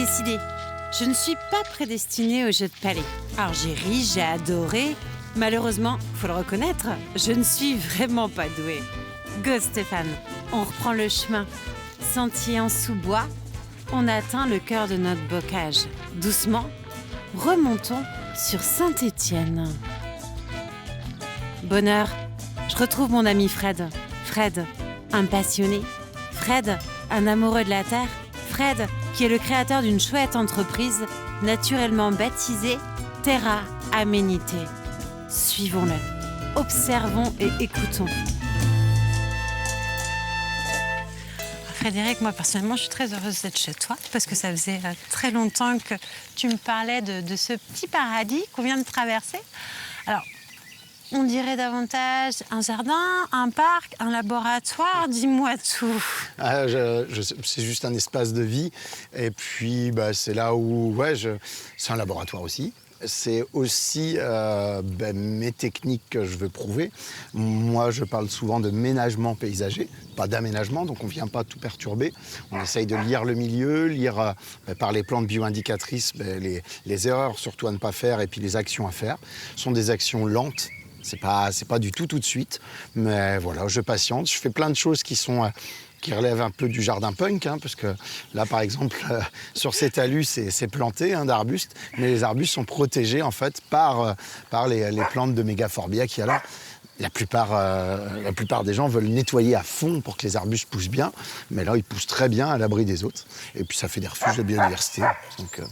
décidé. Je ne suis pas prédestinée au jeu de palais. Alors j'ai ri, j'ai adoré. Malheureusement, faut le reconnaître, je ne suis vraiment pas douée. Go Stéphane, on reprend le chemin. Sentier en sous-bois, on atteint le cœur de notre bocage. Doucement, remontons sur Saint-Étienne. Bonheur, je retrouve mon ami Fred. Fred, un passionné. Fred, un amoureux de la terre. Fred, qui est le créateur d'une chouette entreprise naturellement baptisée Terra Aménité. Suivons-le, observons et écoutons. Frédéric, moi personnellement, je suis très heureuse d'être chez toi parce que ça faisait très longtemps que tu me parlais de ce petit paradis qu'on vient de traverser. Alors, on dirait davantage un jardin, un parc, un laboratoire, dis-moi tout. C'est juste un espace de vie. Et puis, c'est là où, c'est un laboratoire aussi. C'est aussi mes techniques que je veux prouver. Moi, je parle souvent de ménagement paysager, pas d'aménagement, donc on ne vient pas tout perturber. On essaye de lire le milieu, lire par les plantes bio-indicatrices les erreurs surtout à ne pas faire et puis les actions à faire. Ce sont des actions lentes. C'est pas du tout de suite, mais voilà, je patiente. Je fais plein de choses qui relèvent un peu du jardin punk, parce que là, par exemple, sur ces talus, c'est planté d'arbustes, mais les arbustes sont protégés en fait par les plantes de mégaforbia qu'il y a là. La plupart des gens veulent nettoyer à fond pour que les arbustes poussent bien, mais là, ils poussent très bien à l'abri des autres. Et puis, ça fait des refuges de biodiversité.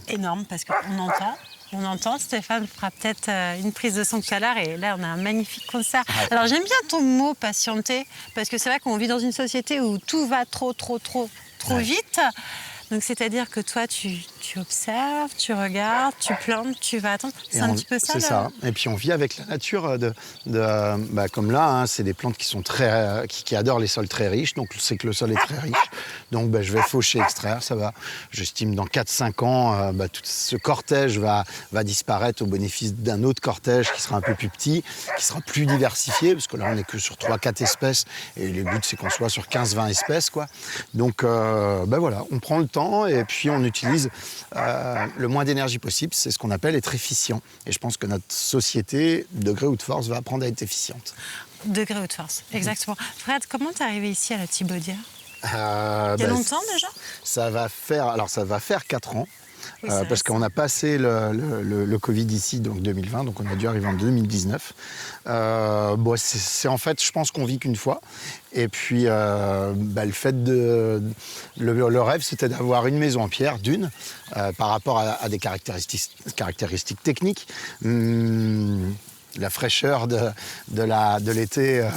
Énorme, parce qu'on entend, Stéphane fera peut-être une prise de son tout à l'heure et là on a un magnifique concert. Ouais. Alors j'aime bien ton mot patienter parce que c'est vrai qu'on vit dans une société où tout va trop vite. Donc c'est-à-dire que toi tu observes, tu regardes, tu plantes, tu vas attendre. C'est un petit peu ça. C'est ça. Et puis on vit avec la nature comme là, c'est des plantes qui sont qui adorent les sols très riches. Donc c'est que le sol est très riche. Donc je vais faucher, extraire, ça va. J'estime dans 4-5 ans, tout ce cortège va disparaître au bénéfice d'un autre cortège qui sera un peu plus petit, qui sera plus diversifié, parce que là on n'est que sur 3-4 espèces et le but c'est qu'on soit sur 15-20 espèces, quoi. Donc voilà, on prend le temps et puis on utilise le moins d'énergie possible. C'est ce qu'on appelle être efficient. Et je pense que notre société, de gré ou de force, va apprendre à être efficiente. De gré ou de force, exactement. Fred, comment t'es arrivé ici à la Thibaudière Il y a longtemps déjà ? Ça va faire 4 ans. Oui, parce qu'on a passé le Covid ici, donc 2020, donc on a dû arriver en 2019. C'est en fait, je pense qu'on vit qu'une fois. Et puis, le fait le rêve, c'était d'avoir une maison en pierre, par rapport à des caractéristiques techniques. La fraîcheur de l'été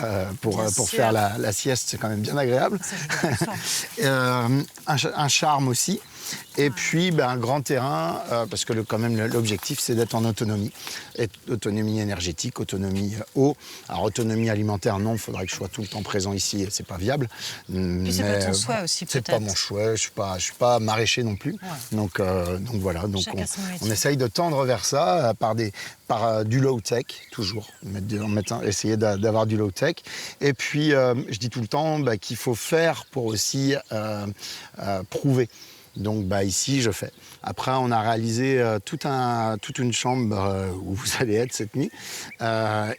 pour faire la sieste, c'est quand même bien agréable. Un charme aussi. Et puis un grand terrain, parce que quand même l'objectif c'est d'être en autonomie. Autonomie énergétique, autonomie eau. Alors autonomie alimentaire, non, il faudrait que je sois tout le temps présent ici et c'est pas viable. Puis c'est pas ton choix aussi peut-être. C'est pas mon choix, je suis pas maraîcher non plus. Ouais. Donc voilà, on essaye de tendre vers ça par du low-tech, toujours. Essayer d'avoir du low-tech. Et puis je dis tout le temps qu'il faut faire pour aussi prouver. Donc ici, je fais. Après, on a réalisé toute une chambre où vous allez être cette nuit.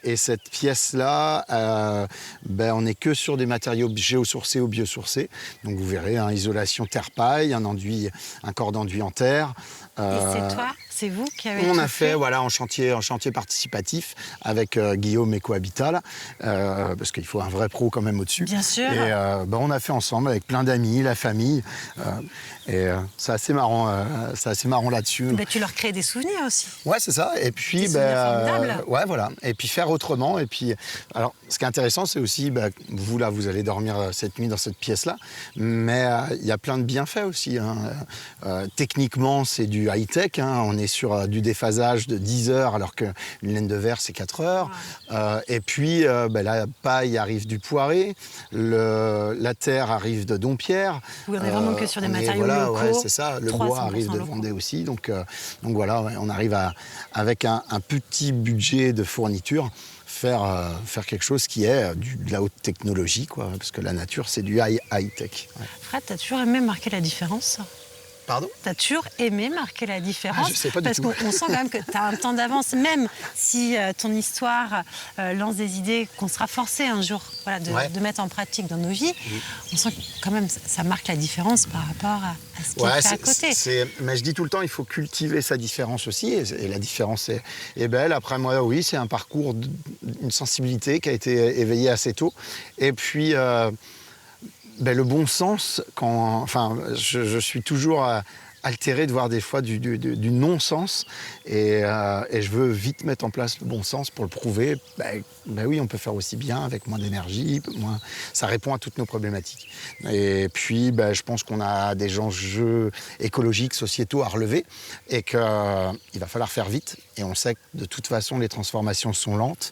Et cette pièce-là, on n'est que sur des matériaux géosourcés ou biosourcés. Donc vous verrez, isolation terre-paille, un corps d'enduit en terre. Et c'est toi, c'est vous qui avez On a fait en chantier participatif avec Guillaume Ecohabitat, parce qu'il faut un vrai pro quand même au-dessus. Bien sûr. Et on a fait ensemble avec plein d'amis, la famille. Et c'est assez marrant là-dessus. Tu leur crées des souvenirs aussi. Ouais, c'est ça. Et puis, voilà. Et puis faire autrement. Et puis, alors, ce qui est intéressant, c'est aussi, vous là, vous allez dormir cette nuit dans cette pièce-là. Mais il y a plein de bienfaits aussi. Techniquement, c'est du high-tech. On est sur du déphasage de 10 heures, alors qu'une laine de verre, c'est 4 heures. Et puis, la paille arrive du Poiré. La terre arrive de Dompierre. Oui, on est vraiment que sur des matériaux locaux. Ouais, c'est ça. Le bois arrive de Vendée aussi. Donc voilà, on arrive avec un petit budget de fourniture, faire quelque chose qui est de la haute technologie, quoi, parce que la nature, c'est du high-tech. Ouais. Fred, t'as toujours aimé marquer la différence ? Pardon? Tu as toujours aimé marquer la différence? Ah, je sais pas du parce tout. qu'on sent quand même que tu as un temps d'avance, même si ton histoire lance des idées qu'on sera forcé un jour de mettre en pratique dans nos vies. On sent que quand même ça marque la différence par rapport à ce qui est fait à côté. Mais je dis tout le temps, il faut cultiver sa différence aussi. Et la différence est belle. Après, moi, oui, c'est un parcours, une sensibilité qui a été éveillée assez tôt. Et puis, le bon sens, je suis toujours altéré de voir des fois du non-sens. Et je veux vite mettre en place le bon sens pour le prouver. Oui, on peut faire aussi bien avec moins d'énergie. Ça répond à toutes nos problématiques. Et puis, je pense qu'on a des enjeux écologiques, sociétaux à relever et qu'il va falloir faire vite. Et on sait que de toute façon, les transformations sont lentes.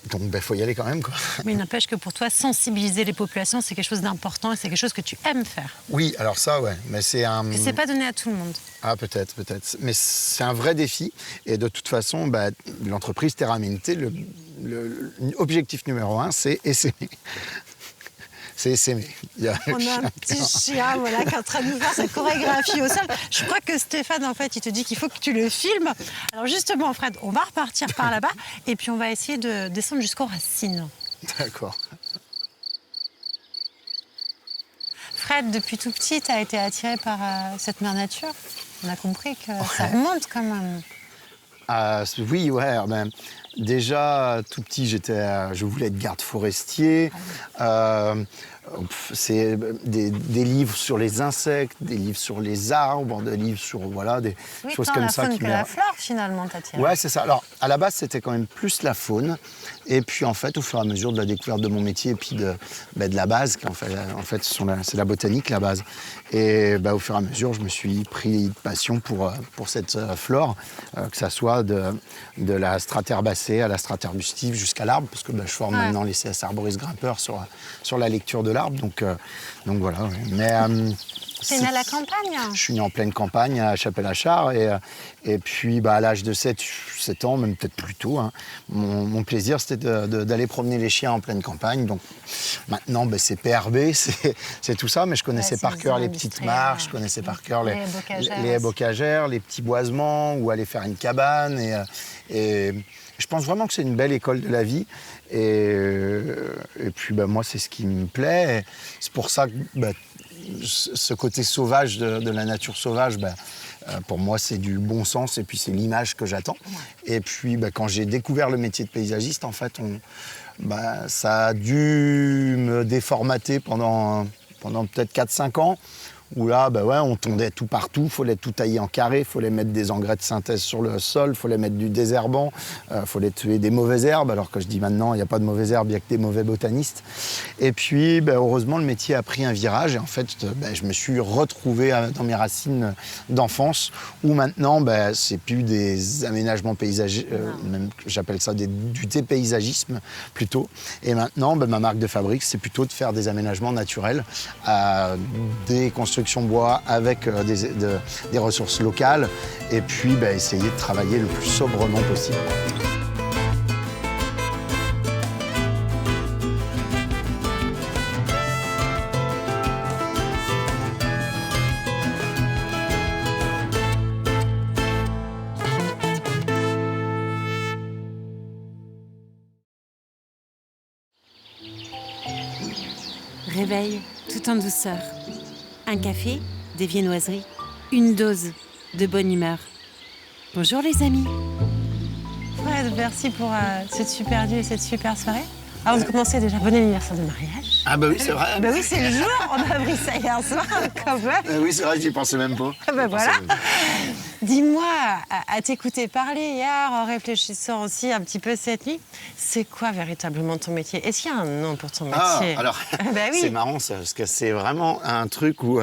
Donc, faut y aller quand même, quoi. Mais il n'empêche que pour toi, sensibiliser les populations, c'est quelque chose d'important et c'est quelque chose que tu aimes faire. Oui, alors ça, ouais. Mais c'est un... Et c'est pas donné à tout le monde. Ah, peut-être. Mais c'est un vrai défi. Et de toute façon, l'entreprise Terra Amenité, l'objectif numéro 1, c'est essaimer. C'est essaimer. On a un petit chien qui est en train de nous faire sa chorégraphie au sol. Je crois que Stéphane, en fait, il te dit qu'il faut que tu le filmes. Alors justement, Fred, on va repartir par là-bas et puis on va essayer de descendre jusqu'aux racines. D'accord. Fred, depuis tout petit, tu as été attiré par cette mère nature. On a compris que ça remonte quand même. Oui, ouais. Déjà, tout petit, je voulais être garde forestier. C'est des livres sur les insectes, des livres sur les arbres, des livres sur des choses comme ça. La faune que la flore, finalement, t'attire. Ouais, c'est ça. Alors, à la base, c'était quand même plus la faune. Et puis, en fait, au fur et à mesure de la découverte de mon métier et puis de la base, c'est la botanique, la base. Et au fur et à mesure, je me suis pris de passion pour cette flore, que ça soit de la strate herbacée à la strate arbustive jusqu'à l'arbre, parce que je forme maintenant les CS arboristes grimpeurs sur la lecture de l'arbre. Donc voilà. Mais t'es né à la campagne? Je suis né en pleine campagne, à Chapelle-Achard. Et puis, à l'âge de 7 ans, même peut-être plus tôt, mon plaisir, c'était d'aller promener les chiens en pleine campagne. Donc maintenant, c'est PRB, c'est tout ça. Mais je connaissais par cœur les petites marches, je connaissais par cœur les haies bocagères, les petits boisements, où aller faire une cabane. Et je pense vraiment que c'est une belle école de la vie. Et puis, moi, c'est ce qui me plaît. Et c'est pour ça que ce côté sauvage de la nature sauvage, pour moi, c'est du bon sens et puis c'est l'image que j'attends. Et puis, quand j'ai découvert le métier de paysagiste, en fait, ça a dû me déformater pendant peut-être 4-5 ans. Où là, on tondait tout partout, il fallait tout tailler en carré, il fallait mettre des engrais de synthèse sur le sol, il fallait mettre du désherbant, il fallait tuer des mauvaises herbes, alors que je dis maintenant, il n'y a pas de mauvaises herbes, il n'y a que des mauvais botanistes. Et puis, heureusement, le métier a pris un virage et en fait, je me suis retrouvé dans mes racines d'enfance, où maintenant, c'est plus des aménagements paysagers, même j'appelle ça du dépaysagisme plutôt. Et maintenant, ma marque de fabrique, c'est plutôt de faire des aménagements naturels, des constructions bois avec des ressources locales et puis essayer de travailler le plus sobrement possible. Réveil tout en douceur. Un café, des viennoiseries, une dose de bonne humeur. Bonjour les amis. Fred, merci pour cette super nuit et cette super soirée. Avant de commencer, déjà, bon anniversaire de mariage. Ah oui, c'est vrai. Oui, c'est le jour, on a appris ça hier soir, quand même. Oui, c'est vrai, j'y pensais même pas. Voilà. Dis-moi, à t'écouter parler hier, en réfléchissant aussi un petit peu cette nuit, c'est quoi véritablement ton métier? Est-ce qu'il y a un nom pour ton métier? Alors, oui. C'est marrant ça, parce que c'est vraiment un truc où,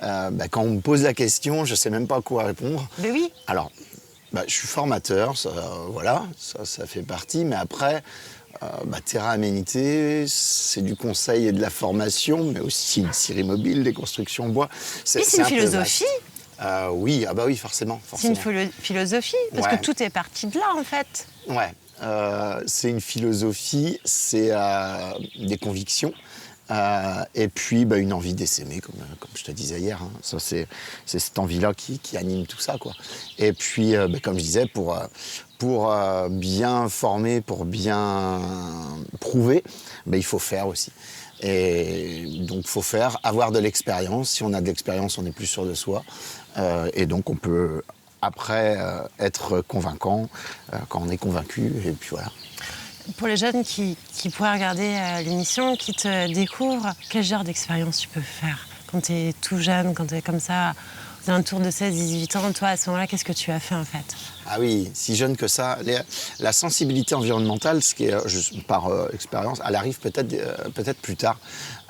quand on me pose la question, je ne sais même pas quoi répondre. Oui. Alors, je suis formateur, ça fait partie, mais après... Terra Amenité, c'est du conseil et de la formation, mais aussi une scierie mobile, des constructions bois. C'est une philosophie. Oui, forcément. C'est une philosophie, parce que tout est parti de là, en fait. Ouais, c'est une philosophie, c'est des convictions. Et puis une envie d'essaimer, comme je te disais hier. Hein. Ça, c'est cette envie-là qui anime tout ça, quoi. Et puis, comme je disais, pour bien former, pour bien prouver, il faut faire aussi. Et donc, il faut faire, avoir de l'expérience. Si on a de l'expérience, on est plus sûr de soi. Et donc, on peut, après, être convaincant quand on est convaincu. Et puis, voilà. Pour les jeunes qui pourraient regarder l'émission, qui te découvrent, quel genre d'expérience tu peux faire quand tu es tout jeune, quand tu es comme ça, aux alentours de 16-18 ans, toi, à ce moment-là, qu'est-ce que tu as fait en fait? Ah oui, si jeune que ça. La sensibilité environnementale, ce qui est, par expérience, elle arrive peut-être plus tard.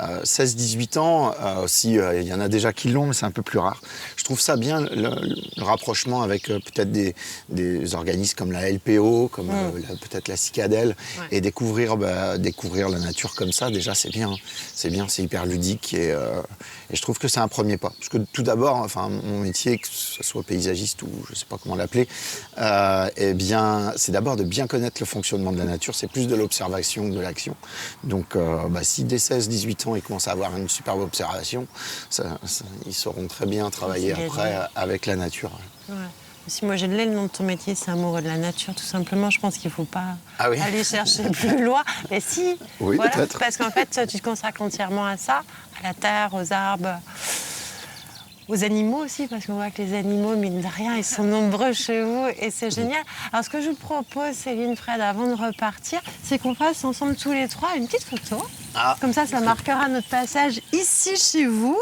16-18 ans, il y en a déjà qui l'ont, mais c'est un peu plus rare. Je trouve ça bien, le rapprochement avec peut-être des organismes comme la LPO, comme peut-être la Cicadelle, et découvrir la nature comme ça, déjà c'est bien, c'est hyper ludique, et je trouve que c'est un premier pas. Parce que tout d'abord, enfin, mon métier, que ce soit paysagiste ou je ne sais pas comment l'appeler, c'est d'abord de bien connaître le fonctionnement de la nature, c'est plus de l'observation que de l'action. Donc si dès 16-18 ans ils commencent à avoir une superbe observation, ils sauront très bien travailler après avec la nature. Ouais. Si moi j'ai le nom de ton métier, c'est amoureux de la nature, tout simplement, je pense qu'il ne faut pas aller chercher plus loin. Mais si, oui, voilà, peut-être. Parce qu'en fait, tu te consacres entièrement à ça, à la terre, aux arbres, aux animaux aussi, parce qu'on voit que les animaux, mine de rien, ils sont nombreux chez vous et c'est génial. Alors ce que je vous propose, Céline, Fred, avant de repartir, c'est qu'on fasse ensemble tous les trois une petite photo. Comme ça marquera notre passage ici chez vous.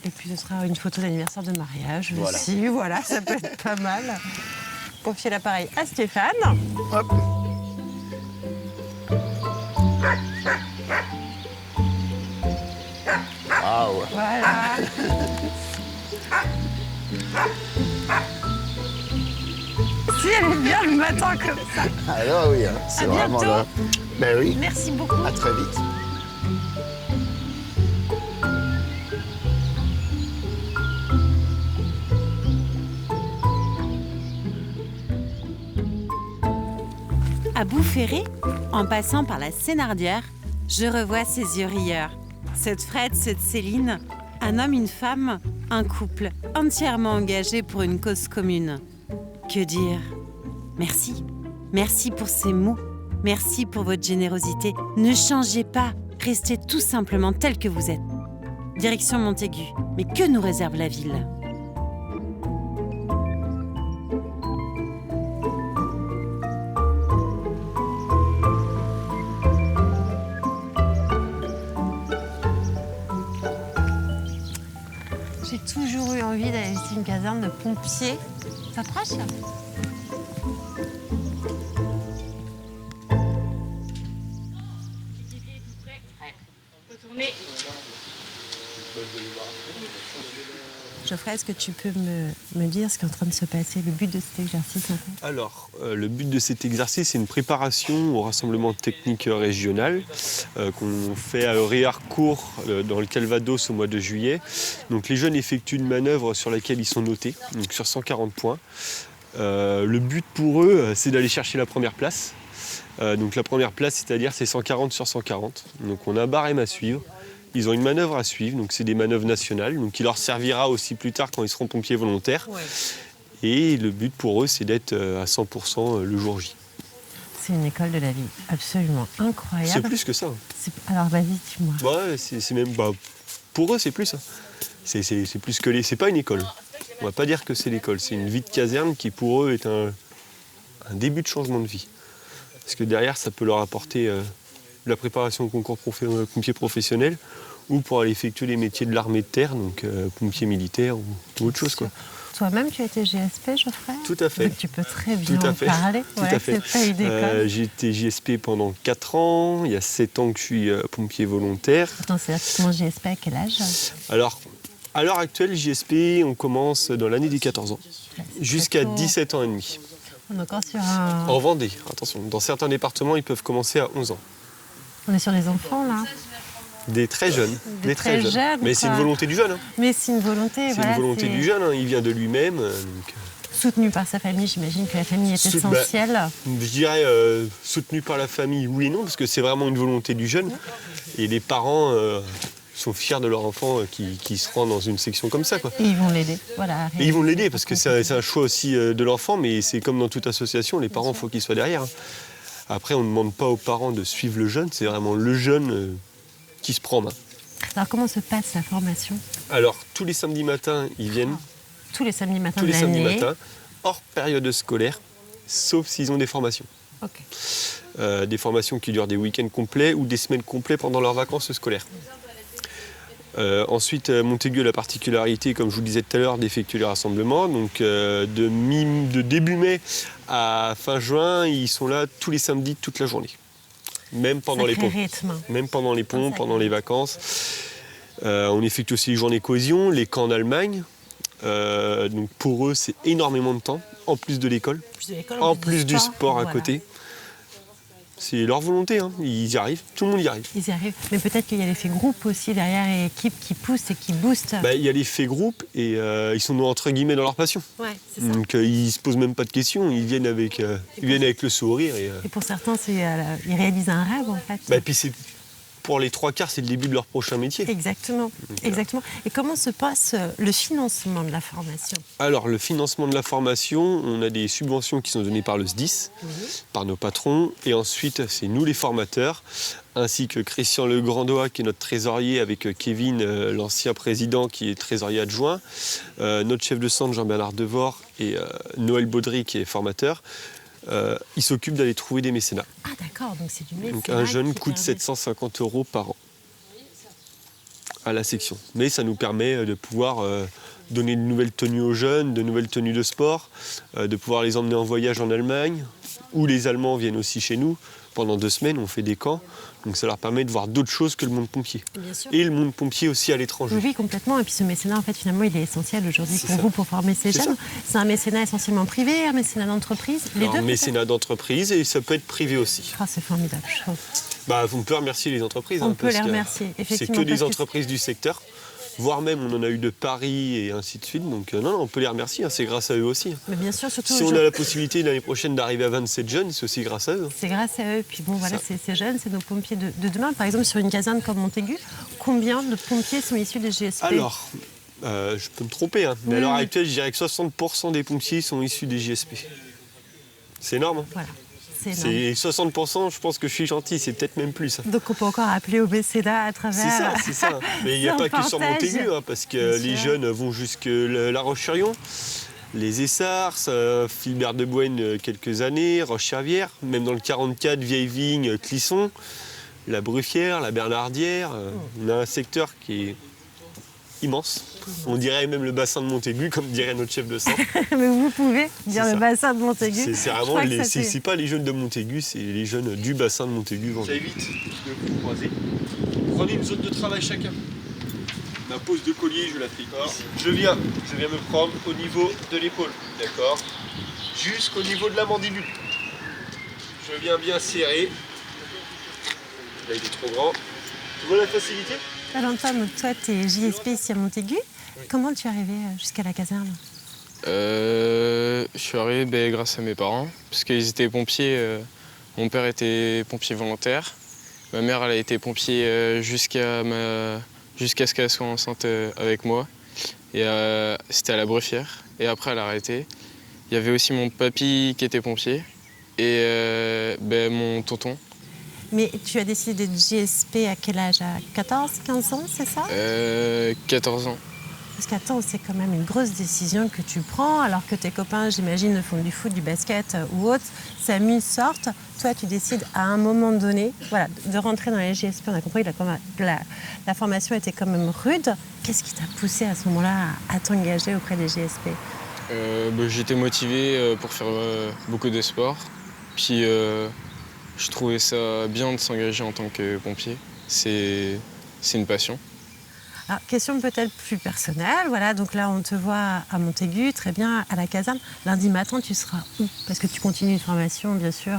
Et puis ce sera une photo d'anniversaire de mariage aussi. Voilà, ça peut être pas mal. Confier l'appareil à Stéphane. Hop. Wow. Voilà. Si elle est bien le matin comme ça. Alors oui, c'est vraiment là. Ben oui. Merci beaucoup. À très vite. À Boufféré, en passant par la Sénardière, je revois ses yeux rieurs. Cette Fred, cette Céline, un homme, une femme, un couple entièrement engagé pour une cause commune. Que dire? Merci. Merci pour ces mots. Merci pour votre générosité. Ne changez pas. Restez tout simplement tel que vous êtes. Direction Montaigu. Mais que nous réserve la ville? J'ai toujours eu envie d'aller visiter une caserne de pompiers. Ça t'approche là? Geoffrey, est-ce que tu peux me dire ce qui est en train de se passer, le but de cet exercice en fait? Alors, le but de cet exercice, c'est une préparation au rassemblement technique régional qu'on fait à Réharcourt dans le Calvados au mois de juillet. Donc les jeunes effectuent une manœuvre sur laquelle ils sont notés, donc sur 140 points. Le but pour eux, c'est d'aller chercher la première place. Donc la première place, c'est-à-dire c'est 140 sur 140. Donc on a un barème à suivre. Ils ont une manœuvre à suivre, donc c'est des manœuvres nationales, donc qui leur servira aussi plus tard quand ils seront pompiers volontaires. Ouais. Et le but pour eux, c'est d'être à 100% le jour J. C'est une école de la vie absolument incroyable. C'est plus que ça. Alors vas-y, dis-moi. Ouais, c'est même, pour eux, c'est plus. C'est plus que c'est pas une école. On va pas dire que c'est l'école. C'est une vie de caserne qui, pour eux, est un début de changement de vie. Parce que derrière, ça peut leur apporter la préparation au concours pompier professionnel ou pour aller effectuer les métiers de l'armée de terre, donc pompier militaire ou autre chose, quoi. Toi-même, tu as été GSP, Geoffrey? Tout à fait. Donc tu peux très bien en parler. Tout à fait. C'est pas une école. J'ai été GSP pendant 4 ans. Il y a 7 ans que je suis pompier volontaire. Attends, c'est-à-dire que tu commences GSP à quel âge? Alors, à l'heure actuelle, JSP, on commence dans l'année des 14 ans, jusqu'à 17 ans et demi. On est encore sur un... En Vendée, attention. Dans certains départements, ils peuvent commencer à 11 ans. On est sur des enfants, là? Des très jeunes. Des très jeunes. Mais c'est une volonté du jeune. Hein. Mais c'est une volonté, C'est une volonté du jeune. Hein. Il vient de lui-même. Soutenu par sa famille, j'imagine que la famille est essentielle. Je dirais soutenu par la famille, oui et non, parce que c'est vraiment une volonté du jeune. Et les parents sont fiers de leur enfant qui se rend dans une section comme ça, quoi. Et ils vont l'aider. Voilà, Et ils vont l'aider, parce que c'est un choix aussi de l'enfant, mais c'est comme dans toute association, les parents, il faut qu'ils soient derrière. Après, on ne demande pas aux parents de suivre le jeune, c'est vraiment le jeune qui se prend en main. Alors, comment se passe la formation? Alors, tous les samedis matins, ils viennent. Tous les samedis matins Tous de les samedis l'année. matins, hors période scolaire, sauf s'ils ont des formations. Ok. Des formations qui durent des week-ends complets ou des semaines complètes pendant leurs vacances scolaires. Ensuite, Montaigu a la particularité, comme je vous le disais tout à l'heure, d'effectuer les rassemblements. Donc, de début mai à fin juin, ils sont là tous les samedis, toute la journée. Même pendant les ponts. Rythme. Même pendant les ponts, pendant les vacances. On effectue aussi les journées cohésion, les camps en Allemagne. Donc pour eux, c'est énormément de temps, en plus de l'école, en plus du sport à côté. C'est leur volonté, hein. Ils y arrivent, tout le monde y arrive. Ils y arrivent, mais peut-être qu'il y a l'effet groupe aussi derrière et équipe qui pousse et qui booste. Il y a l'effet groupe et ils sont entre guillemets dans leur passion. Ouais, c'est ça. Donc ils se posent même pas de questions, ils viennent avec le sourire. Et pour certains, ils réalisent un rêve en fait. Et puis pour les 3/4, c'est le début de leur prochain métier. Exactement, exactement. Et comment se passe le financement de la formation? Alors, le financement de la formation, on a des subventions qui sont données par le SDIS, par nos patrons, et ensuite, c'est nous les formateurs, ainsi que Christian Legrandois, qui est notre trésorier, avec Kevin, l'ancien président, qui est trésorier adjoint, notre chef de centre, Jean-Bernard Devore, et Noël Baudry, qui est formateur. Ils s'occupent d'aller trouver des mécénats. Ah d'accord, donc c'est du mécénat. Donc un jeune coûte 750 € par an à la section. Mais ça nous permet de pouvoir donner de nouvelles tenues aux jeunes, de nouvelles tenues de sport, de pouvoir les emmener en voyage en Allemagne, où les Allemands viennent aussi chez nous. Pendant 2 semaines, on fait des camps. Donc ça leur permet de voir d'autres choses que le monde pompier. Bien sûr. Et le monde pompier aussi à l'étranger. Oui, complètement. Et puis ce mécénat, en fait, finalement, il est essentiel aujourd'hui pour vous, pour former ces C'est jeunes. C'est un mécénat essentiellement privé, un mécénat d'entreprise, les Alors, deux. mécénat d'entreprise et ça peut être privé aussi. Ah, c'est formidable, je trouve. On peut remercier les entreprises. On peut parce les que remercier, C'est effectivement. que des parce que entreprises du secteur. Voire même, on en a eu de Paris et ainsi de suite. Donc non, on peut les remercier, hein, c'est grâce à eux aussi. Mais bien sûr, surtout Si on a la possibilité l'année prochaine d'arriver à 27 jeunes, c'est aussi grâce à eux. c'est grâce à eux. Puis bon, voilà, Ça. c'est ces jeunes, c'est nos pompiers de demain. Par exemple, sur une caserne comme Montaigu, combien de pompiers sont issus des GSP? Alors, je peux me tromper, hein, mais à l'heure actuelle, je dirais que 60% des pompiers sont issus des JSP. C'est énorme. Hein. Voilà, c'est énorme. C'est 60%, je pense que je suis gentil, c'est peut-être même plus. Hein. Donc on peut encore appeler au mécénat à travers. C'est ça. Mais il n'y a C'est pas un que sur partage. Montaigu, hein, parce que Bien les sûr. jeunes vont jusque La Roche-sur-Yon, les Essars, Philbert de Boine quelques années, Roche-Servière, même dans le 44, Vieille-Vigne, Clisson, la Bruffière, la Bernardière. On a un secteur qui est immense. On dirait même le bassin de Montaigu, comme dirait notre chef de centre. Mais vous pouvez dire C'est le ça. bassin de Montaigu. C'est Je vraiment crois que ça fait- c'est pas les jeunes de Montaigu, c'est les jeunes du bassin de Montaigu. J'invite de vous croiser. Prenez une zone de travail chacun. Ma pose de collier, je la fais ici. Je viens me prendre au niveau de l'épaule, d'accord? Jusqu'au niveau de la mandibule. Je viens bien serrer. Là, il est trop grand. Tu vois la facilité? Valentin, donc toi, tu es JSP ici à Montaigu. Comment tu es arrivé jusqu'à la caserne? Je suis arrivé grâce à mes parents, parce qu'ils étaient pompiers. Mon père était pompier volontaire. Ma mère, elle a été pompier jusqu'à ce qu'elle soit enceinte avec moi. Et c'était à la Bruffière. Et après, elle a arrêté. Il y avait aussi mon papy qui était pompier et mon tonton. Mais tu as décidé de JSP à quel âge? À 14, 15 ans, c'est ça? 14 ans. Parce qu'attends, c'est quand même une grosse décision que tu prends, alors que tes copains, j'imagine, font du foot, du basket ou autre, s'amusent, sortent. Toi, tu décides à un moment donné de rentrer dans les JSP. On a compris que la formation était quand même rude. Qu'est-ce qui t'a poussé à ce moment-là à t'engager auprès des JSP? J'étais motivé pour faire beaucoup de sport. Puis je trouvais ça bien de s'engager en tant que pompier. C'est une passion. Alors, question peut-être plus personnelle. Voilà, donc là, on te voit à Montaigu, très bien, à la caserne. Lundi matin, tu seras où? Parce que tu continues une formation, bien sûr,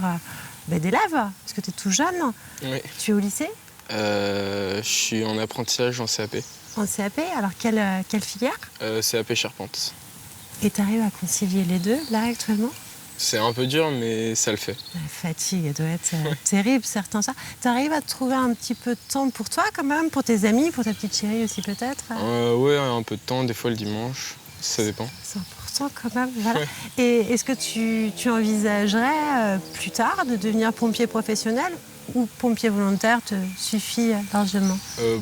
d'élève, parce que tu es tout jeune. Oui. Tu es au lycée? Je suis en apprentissage en CAP. En CAP, alors quelle filière? CAP Charpente. Et tu arrives à concilier les deux, là, actuellement? C'est un peu dur, mais ça le fait. La fatigue, elle doit être terrible, certains ça. Tu arrives à trouver un petit peu de temps pour toi, quand même, pour tes amis, pour ta petite chérie aussi, peut-être? Ouais, un peu de temps, des fois le dimanche, ça dépend. C'est important, quand même, voilà. Ouais. Et est-ce que tu envisagerais plus tard de devenir pompier professionnel ou pompier volontaire te suffit largement?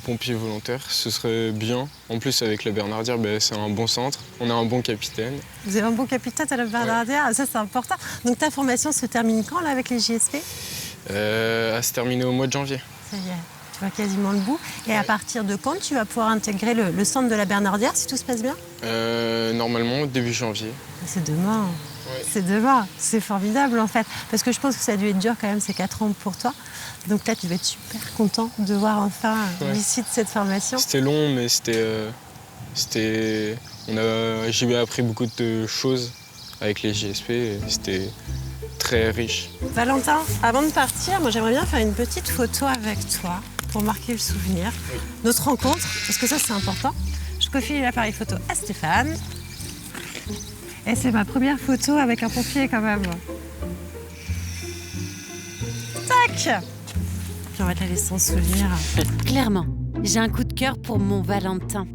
Pompier volontaire, ce serait bien. En plus, avec la Bernardière, c'est un bon centre. On a un bon capitaine. Vous avez un bon capitaine à la Bernardière, ça c'est important. Donc ta formation se termine quand là avec les JSP? À se terminer au mois de janvier. Ça y est, tu vois quasiment le bout. Et à partir de quand tu vas pouvoir intégrer le centre de la Bernardière si tout se passe bien? Normalement, début janvier. C'est demain. Ouais. C'est demain. C'est formidable en fait. Parce que je pense que ça a dû être dur quand même ces 4 ans pour toi. Donc là, tu vas être super content de voir enfin l'issue de cette formation. C'était long, mais j'ai appris beaucoup de choses avec les JSP et c'était très riche. Valentin, avant de partir, moi j'aimerais bien faire une petite photo avec toi pour marquer le souvenir. Notre rencontre, parce que ça c'est important. Je confie l'appareil photo à Stéphane. Et c'est ma première photo avec un pompier quand même. Tac! Puis on va te la laisser en souvenir. Clairement, j'ai un coup de cœur pour mon Valentin.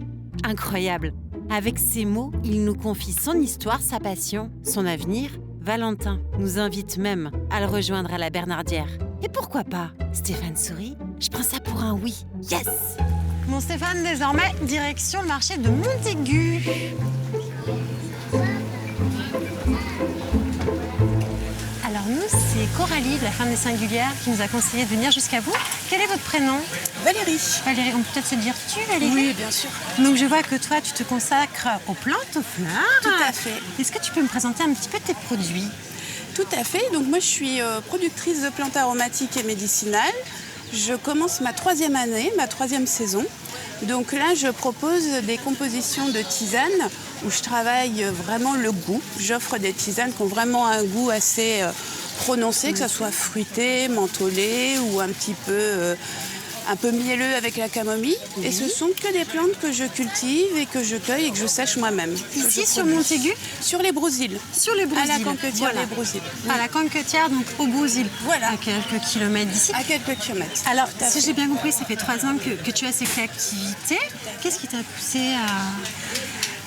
Incroyable. Avec ces mots, il nous confie son histoire, sa passion, son avenir. Valentin nous invite même à le rejoindre à la Bernardière. Et pourquoi pas? Stéphane sourit. Je prends ça pour un oui. Yes! Bon Stéphane, désormais, direction le marché de Montaigu. Alors nous, c'est Coralie de la Ferme des Singulières qui nous a conseillé de venir jusqu'à vous. Quel est votre prénom? Valérie. Valérie, on peut peut-être se dire tu, Valérie? Oui, bien sûr. Donc je vois que toi, tu te consacres aux plantes, aux fleurs. Tout à fait. Est-ce que tu peux me présenter un petit peu tes produits? Tout à fait. Donc moi, je suis productrice de plantes aromatiques et médicinales. Je commence ma 3e année, ma 3e saison. Donc là, je propose des compositions de tisanes où je travaille vraiment le goût. J'offre des tisanes qui ont vraiment un goût assez prononcé, que ce soit fruité, mentholé ou un peu mielleux avec la camomille. Et ce sont que des plantes que je cultive et que je cueille et que je sèche moi-même. Ici, sur Montaigu? Sur les Brousilles. Sur les Brousilles. À la Canquetière, voilà. les Brousilles. À la Canquetière, donc aux Brousilles. Voilà. À quelques kilomètres d'ici. À quelques kilomètres. Alors, Tout à si fait. j'ai bien compris, ça fait 3 ans que tu as cette activité. Qu'est-ce qui t'a poussé à...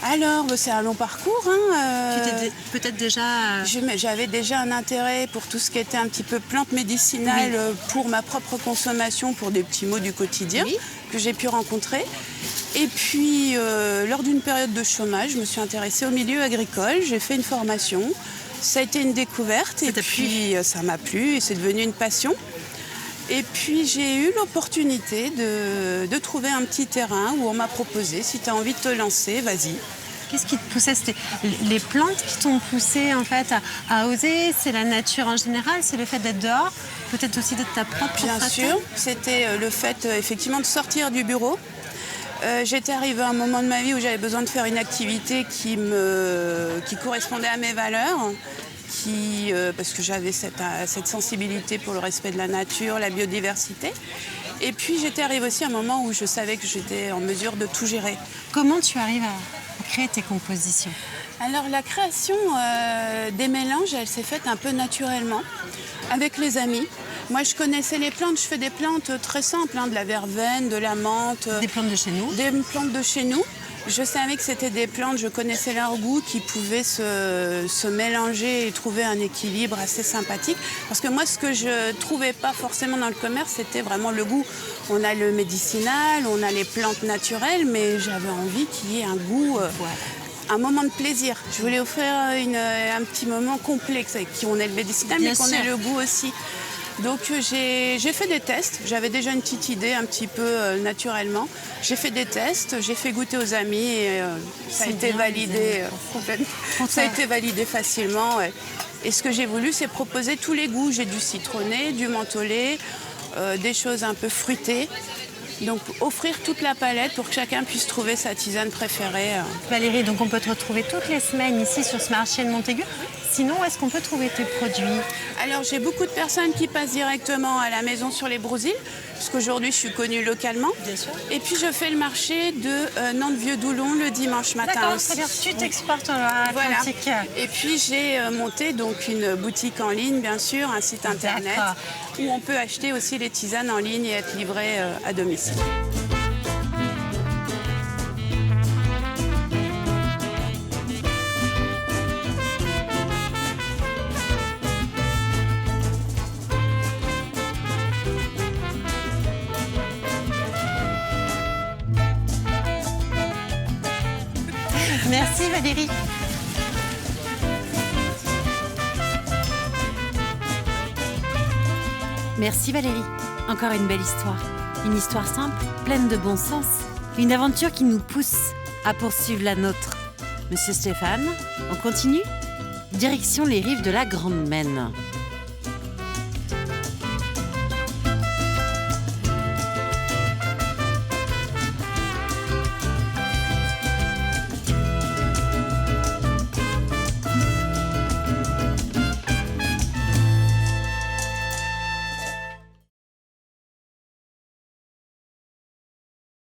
Alors, c'est un long parcours. Tu t'es peut-être déjà... J'avais déjà un intérêt pour tout ce qui était un petit peu plantes médicinales pour ma propre consommation, pour des petits mots du quotidien que j'ai pu rencontrer. Et puis, lors d'une période de chômage, je me suis intéressée au milieu agricole. J'ai fait une formation. Ça a été une découverte et puis ça m'a plu et c'est devenu une passion. Et puis j'ai eu l'opportunité de trouver un petit terrain où on m'a proposé, si tu as envie de te lancer, vas-y. Qu'est-ce qui te poussait? C'était les plantes qui t'ont poussé en fait à oser? C'est la nature en général? C'est le fait d'être dehors? Peut-être aussi d'être ta propre Bien créature? sûr, c'était le fait effectivement de sortir du bureau. J'étais arrivée à un moment de ma vie où j'avais besoin de faire une activité qui correspondait à mes valeurs. Parce que j'avais cette sensibilité pour le respect de la nature, la biodiversité. Et puis j'étais arrivée aussi à un moment où je savais que j'étais en mesure de tout gérer. Comment tu arrives à créer tes compositions? Alors la création des mélanges, elle s'est faite un peu naturellement, avec les amis. Moi je connaissais les plantes, je fais des plantes très simples, de la verveine, de la menthe. Des plantes de chez nous? Des plantes de chez nous. Je savais que c'était des plantes, je connaissais leur goût, qui pouvaient se mélanger et trouver un équilibre assez sympathique. Parce que moi, ce que je ne trouvais pas forcément dans le commerce, c'était vraiment le goût. On a le médicinal, on a les plantes naturelles, mais j'avais envie qu'il y ait un goût, un moment de plaisir. Je voulais offrir un petit moment complet, qu'on ait le médicinal, mais qu'on ait le goût aussi. Donc j'ai fait des tests, j'avais déjà une petite idée un petit peu naturellement. J'ai fait des tests, j'ai fait goûter aux amis et ça a été validé complètement. Ça a été validé facilement. Ouais. Et ce que j'ai voulu, c'est proposer tous les goûts. J'ai du citronné, du mentholé, des choses un peu fruitées. Donc offrir toute la palette pour que chacun puisse trouver sa tisane préférée. Valérie, donc on peut te retrouver toutes les semaines ici sur ce marché de Montaigu. sinon, où est-ce qu'on peut trouver tes produits? Alors j'ai beaucoup de personnes qui passent directement à la maison sur les Brousilles, puisqu'aujourd'hui je suis connue localement. Bien sûr. Et puis je fais le marché de Nantes-Vieux-Doulon le dimanche matin D'accord, aussi. très bien. Tu t'exportes à Voilà. l'Atlantique. Et puis j'ai monté donc une boutique en ligne, bien sûr, un site internet, D'accord. où on peut acheter aussi les tisanes en ligne et être livré à domicile. Merci Valérie. Merci Valérie. Encore une belle histoire. Une histoire simple, pleine de bon sens. Une aventure qui nous pousse à poursuivre la nôtre. Monsieur Stéphane, on continue? Direction les rives de la Grande Maine.